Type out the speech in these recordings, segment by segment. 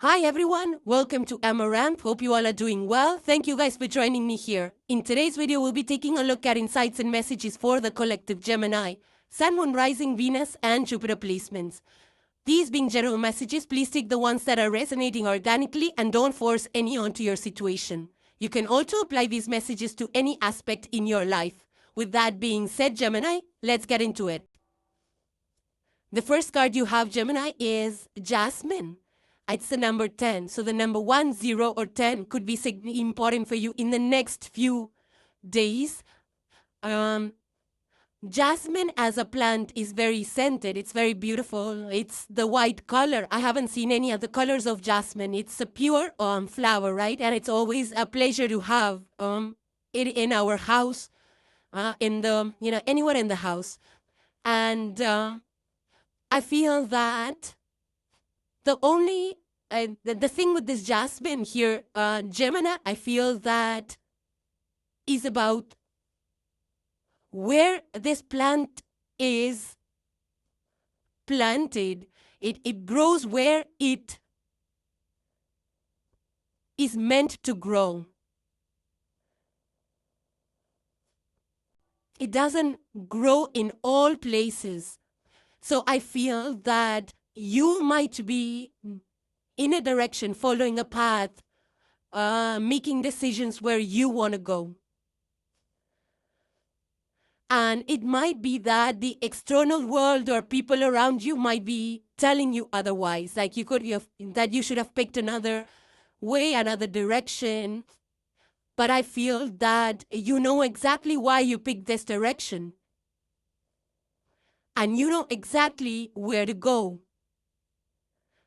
Hi everyone, welcome to Amaranth. Hope you all are doing well. Thank you guys for joining me here. In today's video, we'll be taking a look at insights and messages for the collective Gemini, Sun, Moon, Rising, Venus, and Jupiter placements. These being general messages, please take the ones that are resonating organically and don't force any onto your situation. You can also apply these messages to any aspect in your life. With that being said, Gemini, let's get into it. The first card you have, Gemini, is Jasmine. It's the number 10. So the number 1, 0, or 10 could be important for you in the next few days. Jasmine as a plant is very scented. It's very beautiful. It's the white color. I haven't seen any other colors of jasmine. It's a pure flower, right? And it's always a pleasure to have it in our house, anywhere in the house. And I feel that the thing with this jasmine here, Gemini, I feel that is about where this plant is planted. It grows where it is meant to grow. It doesn't grow in all places. So I feel that you might be in a direction, following a path, making decisions where you want to go. And it might be that the external world or people around you might be telling you otherwise. Like that you should have picked another way, another direction. But I feel that you know exactly why you picked this direction. And you know exactly where to go.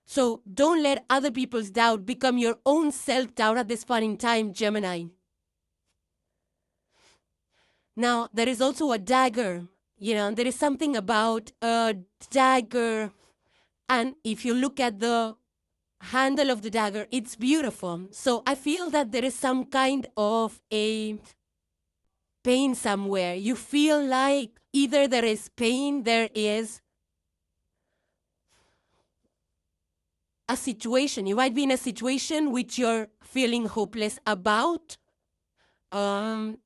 So don't let other people's doubt become your own self-doubt at this point in time, Gemini. Now, there is also a dagger. There is something about a dagger. And if you look at the handle of the dagger, it's beautiful. So I feel that there is some kind of a pain somewhere. You feel like either there is pain, there is a situation. You might be in a situation which you're feeling hopeless about. But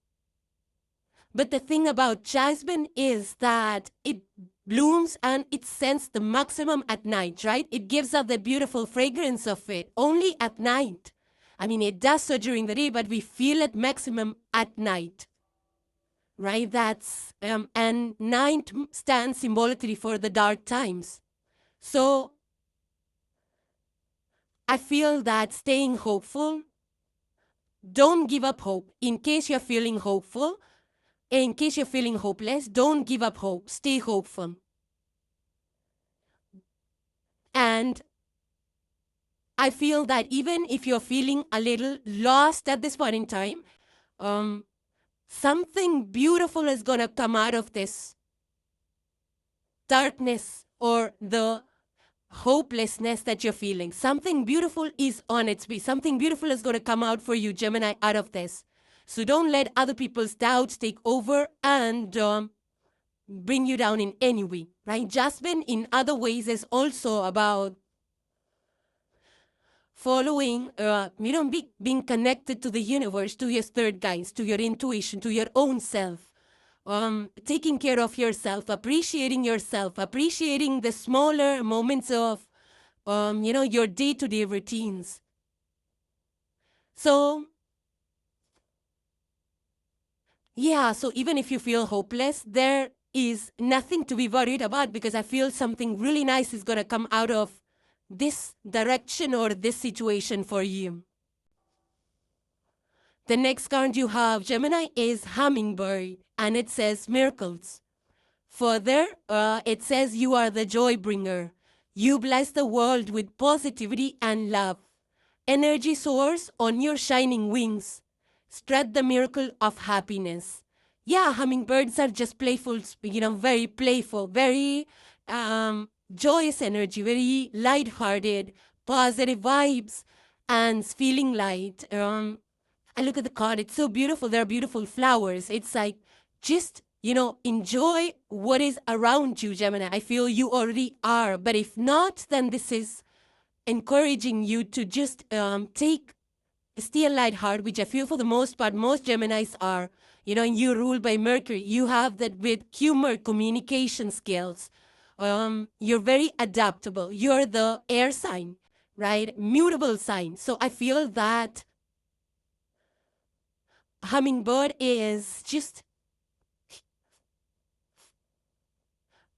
the thing about jasmine is that it blooms and it scents the maximum at night, right? It gives out the beautiful fragrance of it only at night. I mean, it does so during the day, but we feel it maximum at night, right? And night stands symbolically for the dark times. So I feel that staying hopeful, don't give up hope. In case you're feeling hopeful, in case you're feeling hopeless, don't give up hope. Stay hopeful. And I feel that even if you're feeling a little lost at this point in time, something beautiful is going to come out of this darkness or the hopelessness that you're feeling. Something beautiful is on its way. Something beautiful is going to come out for you, Gemini, out of this. So don't let other people's doubts take over and bring you down in any way, right? Jasmine, in other ways, is also about following, being connected to the universe, to your third guides, to your intuition, to your own self. Taking care of yourself, appreciating the smaller moments of, your day-to-day routines. So, yeah, so even if you feel hopeless, there is nothing to be worried about because I feel something really nice is going to come out of this direction or this situation for you. The next card you have, Gemini, is Hummingbird, and it says miracles. Further, it says you are the joy bringer. You bless the world with positivity and love. Energy soars on your shining wings. Spread the miracle of happiness. Yeah, hummingbirds are just playful, very playful, very joyous energy, very light-hearted, positive vibes, and feeling light. I look at the card, it's so beautiful. There are beautiful flowers. It's like, just, enjoy what is around you, Gemini. I feel you already are. But if not, then this is encouraging you to just stay lighthearted, which I feel for the most part, most Geminis are. You're ruled by Mercury. You have that with humor, communication skills. You're very adaptable. You're the air sign, right? Mutable sign. So I feel that hummingbird is just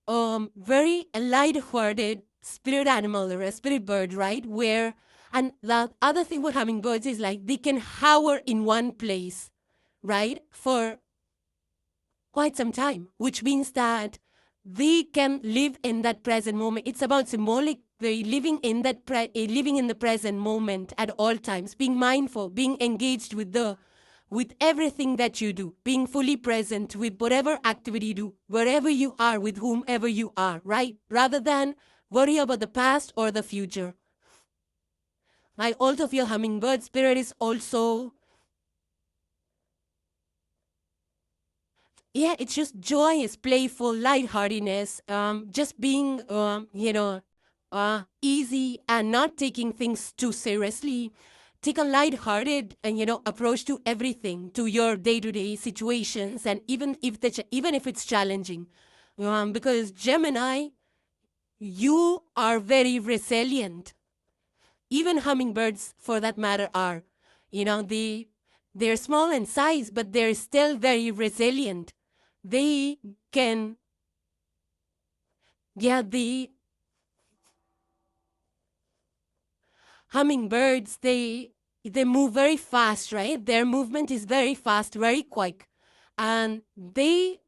very light-hearted spirit animal or a spirit bird, right? And the other thing with hummingbirds is like they can hover in one place, right, for quite some time, which means that they can live in that present moment. It's about symbolic, living in that living in the present moment at all times, being mindful, being engaged with everything that you do, being fully present with whatever activity you do, wherever you are, with whomever you are, right? Rather than worry about the past or the future. I also feel hummingbird spirit is also, it's just joyous, playful, lightheartedness, just being, easy and not taking things too seriously. Take a lighthearted and approach to everything, to your day-to-day situations, and even if it's challenging, because Gemini, you are very resilient. Even hummingbirds, for that matter, are. They're small in size, but they're still very resilient. They can, the hummingbirds, they move very fast, right? Their movement is very fast, very quick. And they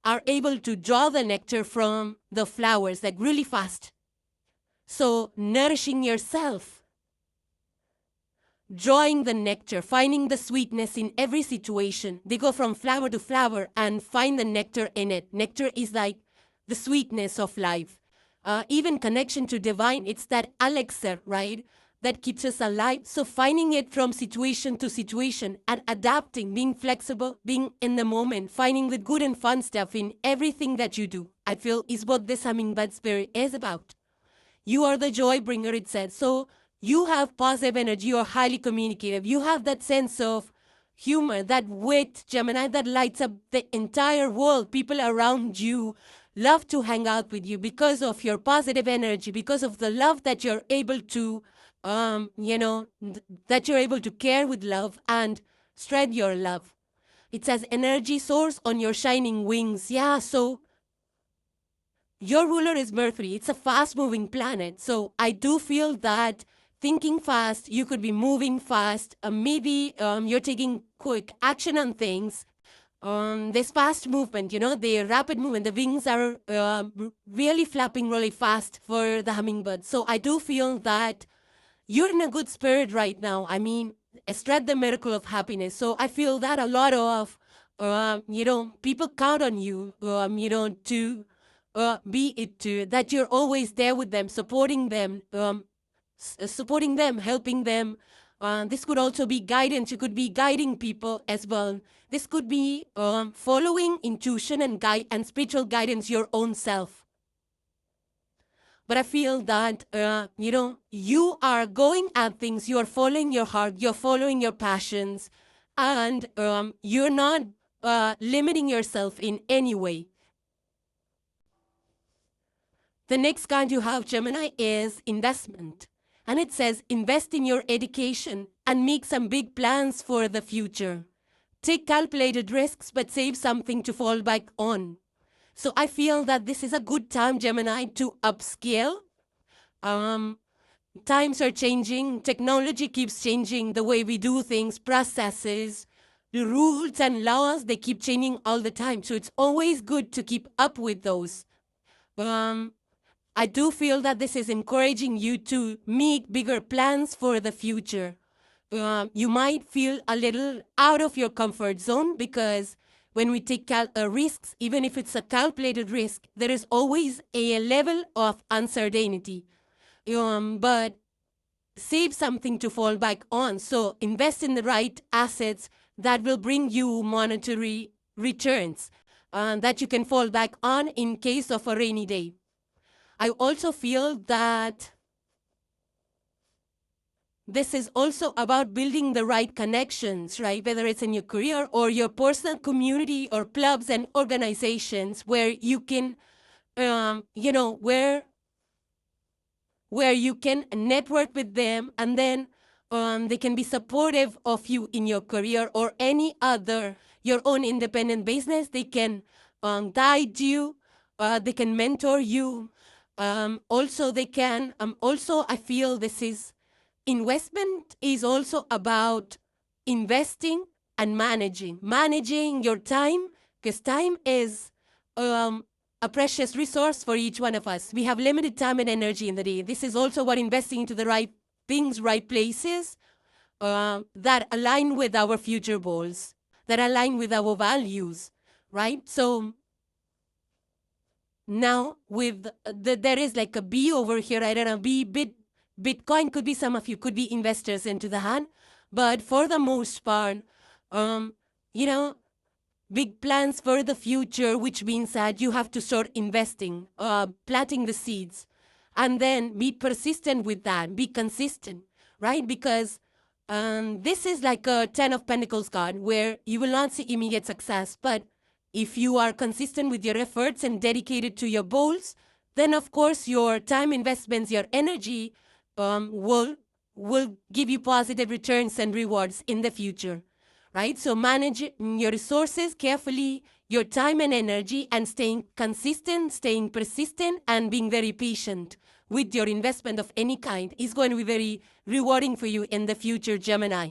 are able to draw the nectar from the flowers like really fast. So nourishing yourself, drawing the nectar, finding the sweetness in every situation. They go from flower to flower and find the nectar in it. Nectar is like the sweetness of life. Even connection to divine, it's that elixir, right, that keeps us alive. So finding it from situation to situation and adapting, being flexible, being in the moment, finding the good and fun stuff in everything that you do, I feel is what this hummingbird spirit is about. You are the joy bringer, it said. So you have positive energy, you are highly communicative, you have that sense of humor, that wit, Gemini, that lights up the entire world. People around you love to hang out with you because of your positive energy, because of the love that you're able to, that you're able to care with love and spread your love. It says energy soars on your shining wings. Yeah, so your ruler is Mercury. It's a fast-moving planet. So I do feel that thinking fast, you could be moving fast. Maybe you're taking quick action on things. This fast movement, the rapid movement, the wings are really flapping really fast for the hummingbird. So I do feel that you're in a good spirit right now. I mean, spread the miracle of happiness. So I feel that a lot of, people count on you, to that you're always there with them, supporting them, helping them. This could also be guidance. You could be guiding people as well. This could be following intuition and spiritual guidance your own self. But I feel that, you are going at things, you're following your heart, you're following your passions, and you're not limiting yourself in any way. The next card you have, Gemini, is investment. And it says, invest in your education and make some big plans for the future. Take calculated risks, but save something to fall back on. So I feel that this is a good time, Gemini, to upscale. Times are changing. Technology keeps changing the way we do things, processes, the rules and laws, they keep changing all the time. So it's always good to keep up with those. I do feel that this is encouraging you to make bigger plans for the future. You might feel a little out of your comfort zone because when we take risks, even if it's a calculated risk, there is always a level of uncertainty. But save something to fall back on. So invest in the right assets that will bring you monetary returns that you can fall back on in case of a rainy day. I also feel that this is also about building the right connections, right? Whether it's in your career or your personal community or clubs and organizations where you can, where you can network with them, and then they can be supportive of you in your career or any other, your own independent business. They can guide you, they can mentor you. Also, they can, also, I feel this is, investment is also about investing and managing your time, because time is a precious resource for each one of us. We have limited time and energy in the day. This is also about investing into the right things, right places that align with our future goals, that align with our values, right? So now with there is like a B over here. I don't know, Bitcoin could be, some of you could be investors into the hand, but for the most part, big plans for the future, which means that you have to start investing, planting the seeds, and then be persistent with that, be consistent, right? Because this is like a 10 of Pentacles card where you will not see immediate success, but if you are consistent with your efforts and dedicated to your goals, then of course your time investments, your energy will give you positive returns and rewards in the future, right? So manage your resources carefully, your time and energy, and staying consistent, staying persistent, and being very patient with your investment of any kind is going to be very rewarding for you in the future, Gemini.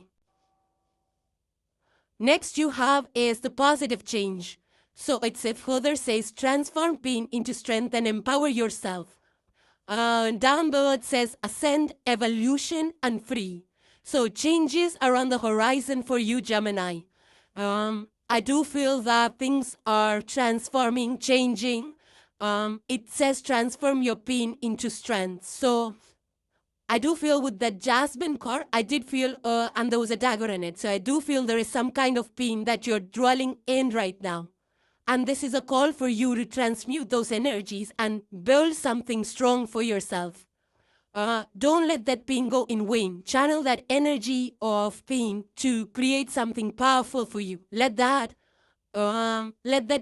Next you have is the positive change. So it further says, transform pain into strength and empower yourself. Down below it says, ascend, evolution, and free. So changes are on the horizon for you, Gemini. I do feel that things are transforming, changing. It says transform your pain into strength. So I do feel with that Jasmine card, I did feel, and there was a dagger in it. So I do feel there is some kind of pain that you're dwelling in right now. And this is a call for you to transmute those energies and build something strong for yourself. Don't let that pain go in vain. Channel that energy of pain to create something powerful for you. Let that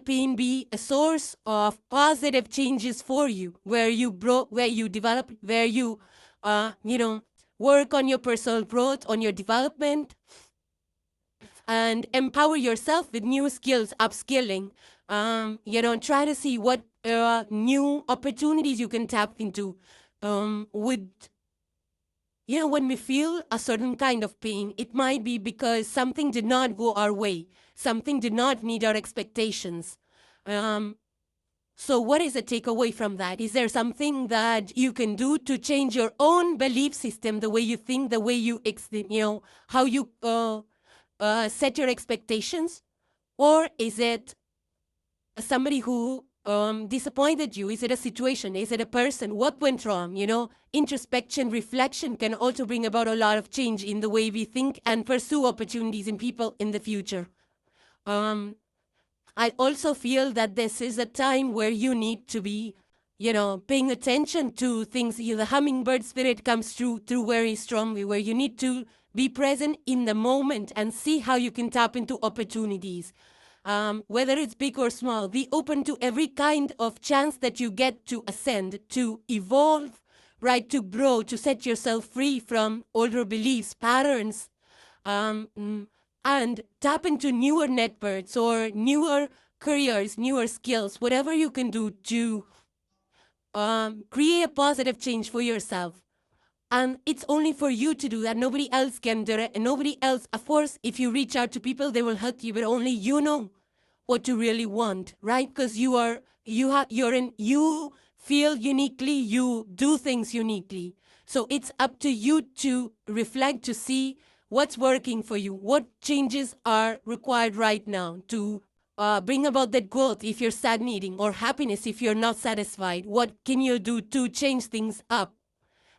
pain be a source of positive changes for you, where you develop, where you, work on your personal growth, on your development, and empower yourself with new skills, upskilling. Try to see what new opportunities you can tap into. When we feel a certain kind of pain, it might be because something did not go our way. Something did not meet our expectations. So what is the takeaway from that? Is there something that you can do to change your own belief system, the way you think, the way you, how you set your expectations? Or is it somebody who disappointed you? Is it a situation? Is it a person? What went wrong? Introspection, reflection can also bring about a lot of change in the way we think and pursue opportunities in people in the future. I also feel that this is a time where you need to be, paying attention to things. The hummingbird spirit comes through very strongly, where you need to be present in the moment and see how you can tap into opportunities. Whether it's big or small, be open to every kind of chance that you get to ascend, to evolve, right, to grow, to set yourself free from older beliefs, patterns, and tap into newer networks or newer careers, newer skills, whatever you can do to create a positive change for yourself. And it's only for you to do that. Nobody else can do it. And nobody else, of course, if you reach out to people, they will help you, but only you know what you really want, right? Because you feel uniquely, you do things uniquely. So it's up to you to reflect, to see what's working for you, what changes are required right now to bring about that growth if you're stagnating, or happiness if you're not satisfied. What can you do to change things up?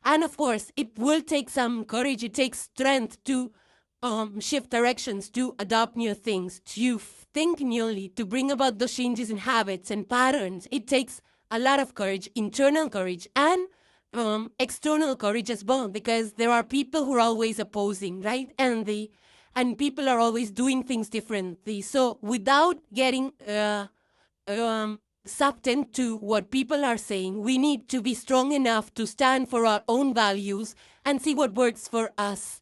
And of course, it will take some courage. It takes strength to shift directions, to adopt new things, to think newly, to bring about those changes in habits and patterns. It takes a lot of courage, internal courage, and external courage as well, because there are people who are always opposing, right? And people are always doing things differently. So without getting sucked into what people are saying, we need to be strong enough to stand for our own values and see what works for us.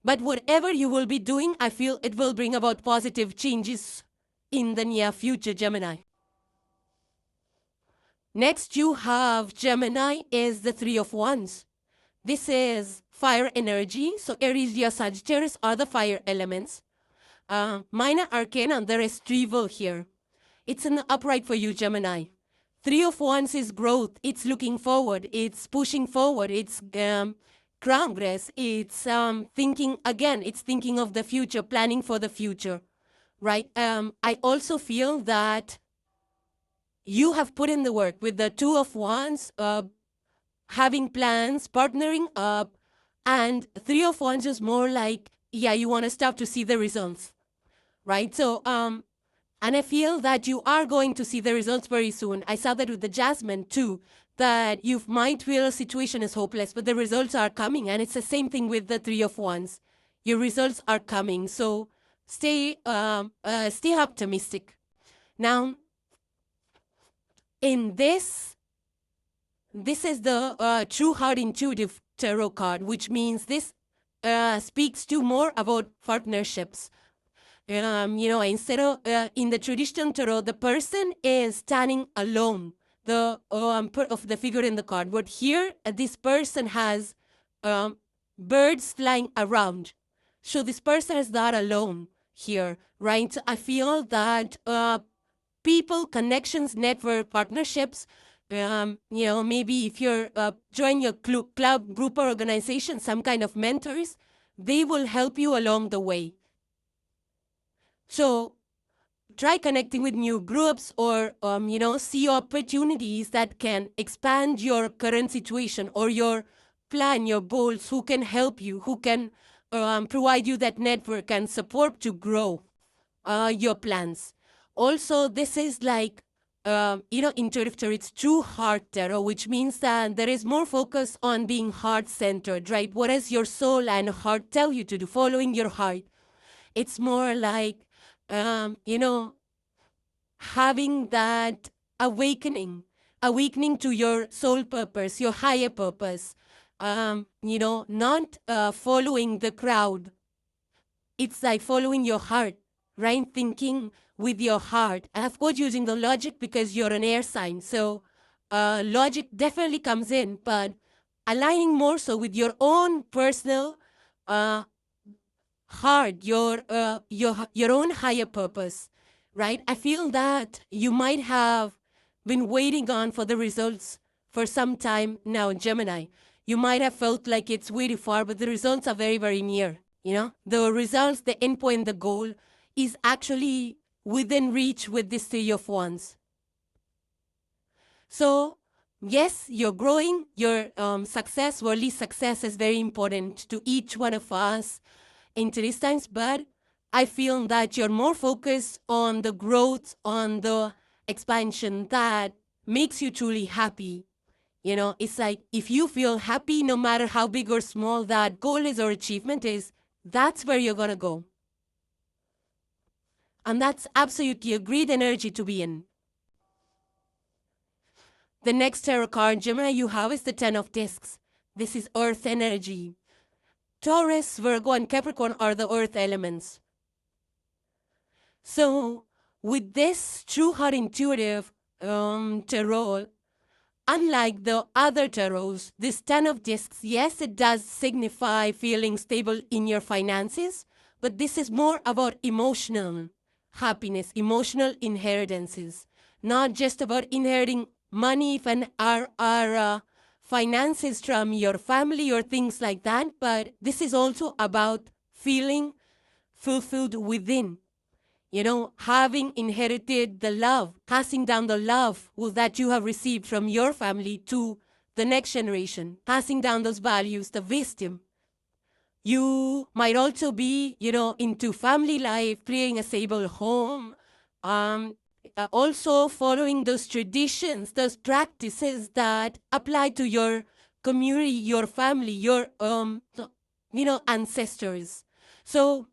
But whatever you will be doing, I feel it will bring about positive changes in the near future, Gemini. Next, you have Gemini is the Three of Wands. This is fire energy. So Aries, Leo, Sagittarius are the fire elements. Minor arcana, there is Retrieval here. It's an upright for you, Gemini. Three of Wands is growth. It's looking forward. It's pushing forward. It's progress. It's thinking again. It's thinking of the future, planning for the future, right? I also feel that you have put in the work with the Two of Wands, having plans, partnering up, and Three of Wands is more like, yeah, you want to start to see the results, right? So, and I feel that you are going to see the results very soon. I saw that with the Jasmine too, that you might feel a situation is hopeless, but the results are coming. And it's the same thing with the Three of Wands. Your results are coming. So stay optimistic. Now, in this is the True Heart Intuitive Tarot card, which means this speaks to more about partnerships. Instead of in the traditional tarot, the person is standing alone, of the figure in the card. But here, this person has birds flying around. So this person is not alone here, right? I feel that people, connections, network, partnerships, maybe if you're join your club, group, or organization, some kind of mentors, they will help you along the way. So try connecting with new groups or, see opportunities that can expand your current situation or your plan, your goals, who can help you, who can provide you that network and support to grow your plans. Also, this is like, intuitive tarot, it's True Heart Tarot, which means that there is more focus on being heart-centered, right? What does your soul and heart tell you to do? Following your heart. It's more like, having that awakening to your soul purpose, your higher purpose, not following the crowd. It's like following your heart, right? Thinking with your heart. And of course, using the logic because you're an air sign. So logic definitely comes in, but aligning more so with your own personal heart, your own higher purpose, right? I feel that you might have been waiting on for the results for some time now, Gemini. You might have felt like it's really far, but the results are very, very near. The results, the endpoint, the goal is actually within reach with this Three of Wands. So yes, you're growing. Your success, worldly success, is very important to each one of us into these times, but I feel that you're more focused on the growth, on the expansion that makes you truly happy. It's like if you feel happy, no matter how big or small that goal is or achievement is, that's where you're going to go. And that's absolutely a great energy to be in. The next tarot card, Gemini, you have is the Ten of Discs. This is Earth energy. Taurus, Virgo, and Capricorn are the earth elements. So with this True Heart Intuitive tarot, unlike the other tarots, this Ten of Discs, yes, it does signify feeling stable in your finances, but this is more about emotional happiness, emotional inheritances, not just about inheriting money and our finances from your family or things like that, but this is also about feeling fulfilled within. Having inherited the love, passing down the love that you have received from your family to the next generation, passing down those values, the wisdom. You might also be, into family life, creating a stable home, also following those traditions, those practices that apply to your community, your family, your ancestors. So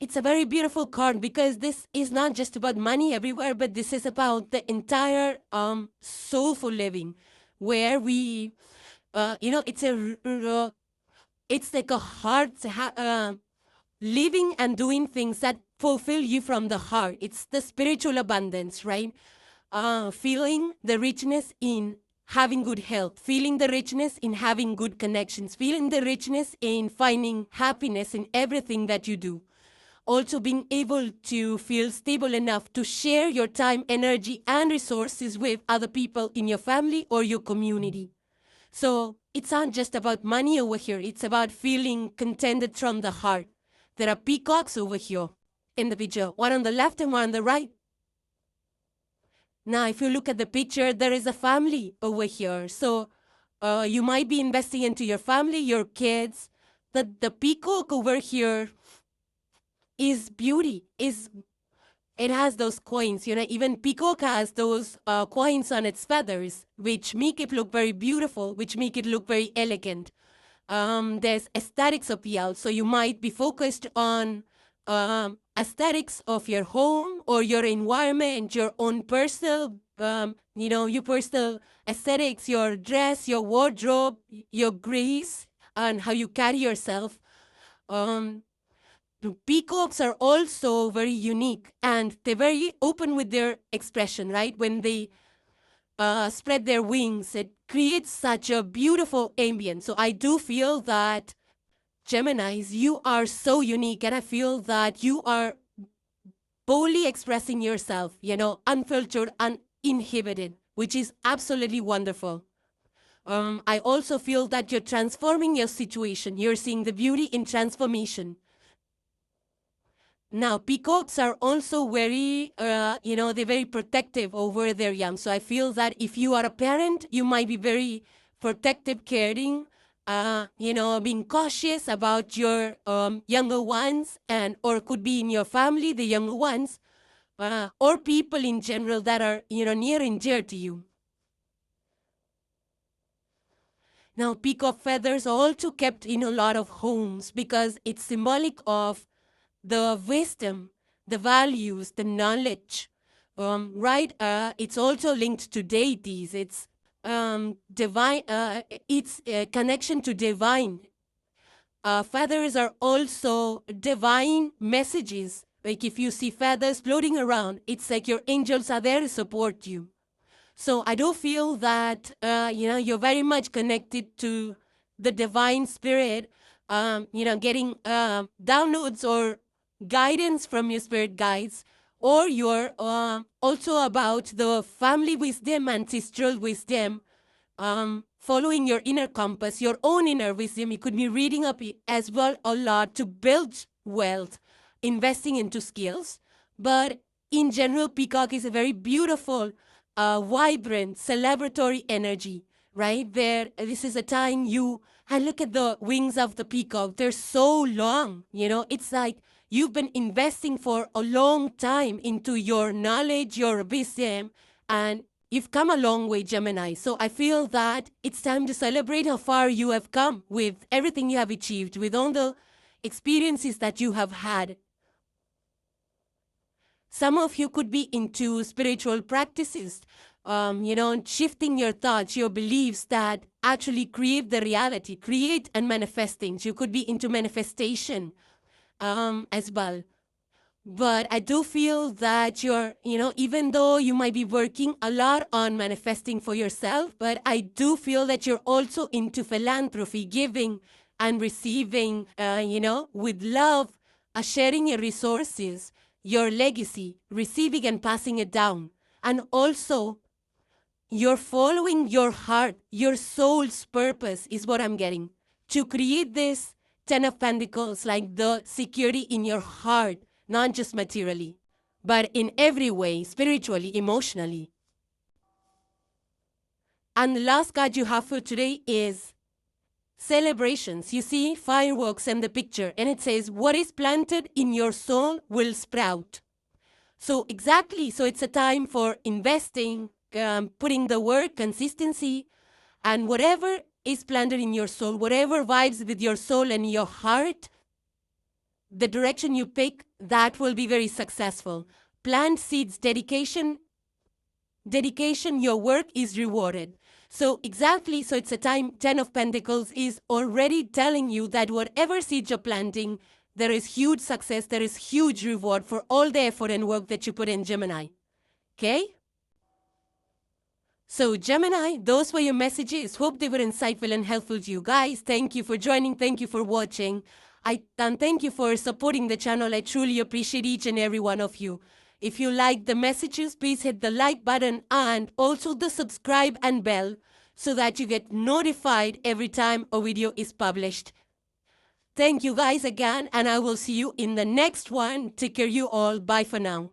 it's a very beautiful card because this is not just about money everywhere, but this is about the entire soulful living, where we, it's like a heart living and doing things that fulfill you from the heart. It's the spiritual abundance, right? Feeling the richness in having good health, feeling the richness in having good connections, feeling the richness in finding happiness in everything that you do. Also being able to feel stable enough to share your time, energy, and resources with other people in your family or your community. So it's not just about money over here. It's about feeling contented from the heart. There are peacocks over here in the picture, one on the left and one on the right. Now, if you look at the picture, there is a family over here. So you might be investing into your family, your kids. The peacock over here is beauty. It has those coins, even peacock has those coins on its feathers, which make it look very beautiful, which make it look very elegant. There's aesthetics of the out, so you might be focused on aesthetics of your home or your environment, your own personal, your personal aesthetics, your dress, your wardrobe, your grace, and how you carry yourself. Peacocks are also very unique, and they're very open with their expression, right? When they spread their wings, it creates such a beautiful ambience. So I do feel that Geminis, you are so unique, and I feel that you are boldly expressing yourself, unfiltered, uninhibited, which is absolutely wonderful. I also feel that you're transforming your situation. You're seeing the beauty in transformation. Now, peacocks are also very, they're very protective over their young. So I feel that if you are a parent, you might be very protective, caring, being cautious about your younger ones, or could be in your family, the younger ones, or people in general that are, near and dear to you. Now, peacock feathers are also kept in a lot of homes because it's symbolic of the wisdom, the values, the knowledge, right? It's also linked to deities. It's divine. It's a connection to divine. Feathers are also divine messages. Like if you see feathers floating around, it's like your angels are there to support you. So I do feel that you're very much connected to the divine spirit. Getting downloads or guidance from your spirit guides, or you're also about the family wisdom, ancestral wisdom, following your inner compass, your own inner wisdom. You could be reading up as well a lot to build wealth, investing into skills. But in general, peacock is a very beautiful, vibrant, celebratory energy, right? This is a time and look at the wings of the peacock. They're so long, it's like you've been investing for a long time into your knowledge, your wisdom, and you've come a long way, Gemini. So I feel that it's time to celebrate how far you have come with everything you have achieved, with all the experiences that you have had. Some of you could be into spiritual practices, shifting your thoughts, your beliefs that actually create the reality, create and manifest things. You could be into manifestation as well. But I do feel that you're, even though you might be working a lot on manifesting for yourself, but I do feel that you're also into philanthropy, giving and receiving, with love, sharing your resources, your legacy, receiving and passing it down. And also, you're following your heart, your soul's purpose is what I'm getting. To create this 10 of Pentacles, like the security in your heart, not just materially, but in every way, spiritually, emotionally. And the last card you have for today is celebrations. You see fireworks in the picture, and it says, what is planted in your soul will sprout. So exactly, so it's a time for investing, putting the work, consistency, and whatever is planted in your soul, whatever vibes with your soul and your heart, the direction you pick, that will be very successful. Plant seeds, dedication, your work is rewarded. So exactly, so it's a time, 10 of Pentacles is already telling you that whatever seeds you're planting, there is huge success, there is huge reward for all the effort and work that you put in, Gemini. Okay? So Gemini, those were your messages. Hope they were insightful and helpful to you guys. Thank you for joining. Thank you for watching. And thank you for supporting the channel. I truly appreciate each and every one of you. If you like the messages, please hit the like button and also the subscribe and bell so that you get notified every time a video is published. Thank you guys again, and I will see you in the next one. Take care you all. Bye for now.